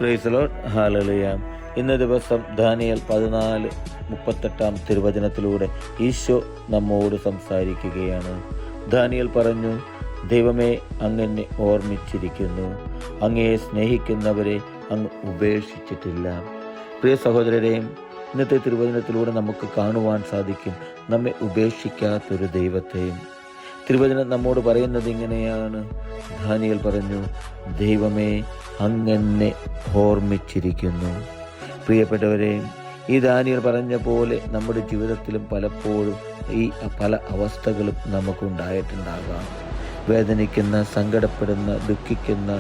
Praise the Lord. Hallelujah. ഇന്ന ദിവസം Daniel 14:38 തിരുവചനത്തിലൂടെ Isho നമ്മോട് സംസാരിക്കുകയാണ്. ദാനിയേൽ പറഞ്ഞു, ദൈവമേ, അങ്ങെന്നെ ഓർമ്മിച്ചിരിക്കുന്നു, അങ്ങയെ സ്നേഹിക്കുന്നവരെ അങ്ങ് ഉപേക്ഷിച്ചിട്ടില്ല. പ്രിയ സഹോദരരെ, ഇന്നത്തെ തിരുവചനത്തിലൂടെ നമുക്ക് കാണുവാൻ സാധിക്കും നമ്മെ ഉപേക്ഷിക്കാത്തൊരു ദൈവത്തെയും. തിരുവചനം നമ്മോട് പറയുന്നത് ഇങ്ങനെയാണ്. ദാനിയേൽ പറഞ്ഞു, ദൈവമേ, അങ്ങെന്നെ ഓർമ്മിച്ചിരിക്കുന്നു. പ്രിയപ്പെട്ടവരെ, ഈ ദാനിയേൽ പറഞ്ഞ പോലെ നമ്മുടെ ജീവിതത്തിലും പലപ്പോഴും ഈ പല അവസ്ഥകളും നമുക്കുണ്ടായിട്ടുണ്ടാകാം. വേദനിക്കുന്ന, സങ്കടപ്പെടുന്ന, ദുഃഖിക്കുന്ന,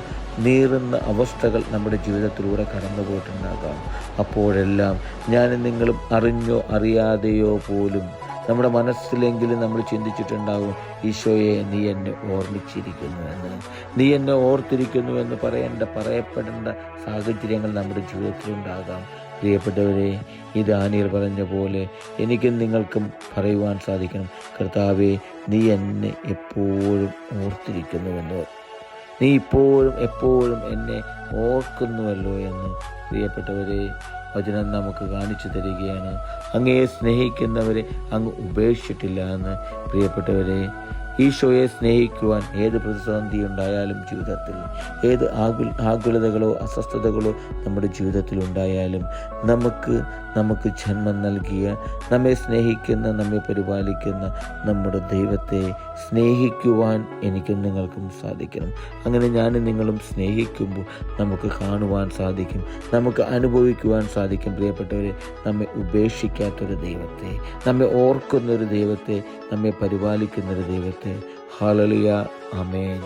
നീറുന്ന അവസ്ഥകൾ നമ്മുടെ ജീവിതത്തിലൂടെ കടന്നു പോയിട്ടുണ്ടാകാം. അപ്പോഴെല്ലാം ഞാനും നിങ്ങളും അറിഞ്ഞോ അറിയാതെയോ പോലും നമ്മുടെ മനസ്സിലെങ്കിലും നമ്മൾ ചിന്തിച്ചിട്ടുണ്ടാകും, ഈശോയെ, നീ എന്നെ ഓർമ്മിച്ചിരിക്കുന്നുവെന്ന്, നീ എന്നെ ഓർത്തിരിക്കുന്നുവെന്ന് പറയപ്പെടേണ്ട സാഹചര്യങ്ങൾ നമ്മുടെ ജീവിതത്തിലുണ്ടാകാം. പ്രിയപ്പെട്ടവരെ, ഈ ദാനിയേൽ പറഞ്ഞ പോലെ എനിക്കും നിങ്ങൾക്കും പറയുവാൻ സാധിക്കണം, കർത്താവേ, നീ എന്നെ എപ്പോഴും ഓർത്തിരിക്കുന്നുവെന്ന്, നീ ഇപ്പോഴും എപ്പോഴും എന്നെ ഓർക്കുന്നുവല്ലോ എന്ന്. പ്രിയപ്പെട്ടവരെ, വചനം നമുക്ക് കാണിച്ചു തരികയാണ്, അങ്ങയെ സ്നേഹിക്കുന്നവരെ അങ്ങ് ഉപേക്ഷിച്ചിട്ടില്ല എന്ന്. പ്രിയപ്പെട്ടവരെ, ഈശോയെ സ്നേഹിക്കുവാൻ ഏത് പ്രതിസന്ധി ഉണ്ടായാലും ജീവിതത്തിൽ, ഏത് ആകുലതകളോ അസ്വസ്ഥതകളോ നമ്മുടെ ജീവിതത്തിൽ ഉണ്ടായാലും നമുക്ക് ജന്മം നൽകിയ, നമ്മെ സ്നേഹിക്കുന്ന, നമ്മെ പരിപാലിക്കുന്ന നമ്മുടെ ദൈവത്തെ സ്നേഹിക്കുവാൻ എനിക്കും നിങ്ങൾക്കും സാധിക്കണം. അങ്ങനെ ഞാനും നിങ്ങളും സ്നേഹിക്കുമ്പോൾ നമുക്ക് കാണുവാൻ സാധിക്കും, നമുക്ക് അനുഭവിക്കുവാൻ സാധിക്കും. പ്രിയപ്പെട്ടവരെ, നമ്മെ ഉപേക്ഷിക്കാത്തൊരു ദൈവത്തെ, നമ്മെ ഓർക്കുന്നൊരു ദൈവത്തെ, നമ്മെ പരിപാലിക്കുന്നൊരു ദൈവത്തെ. ഹല്ലേലൂയ. ആമേൻ.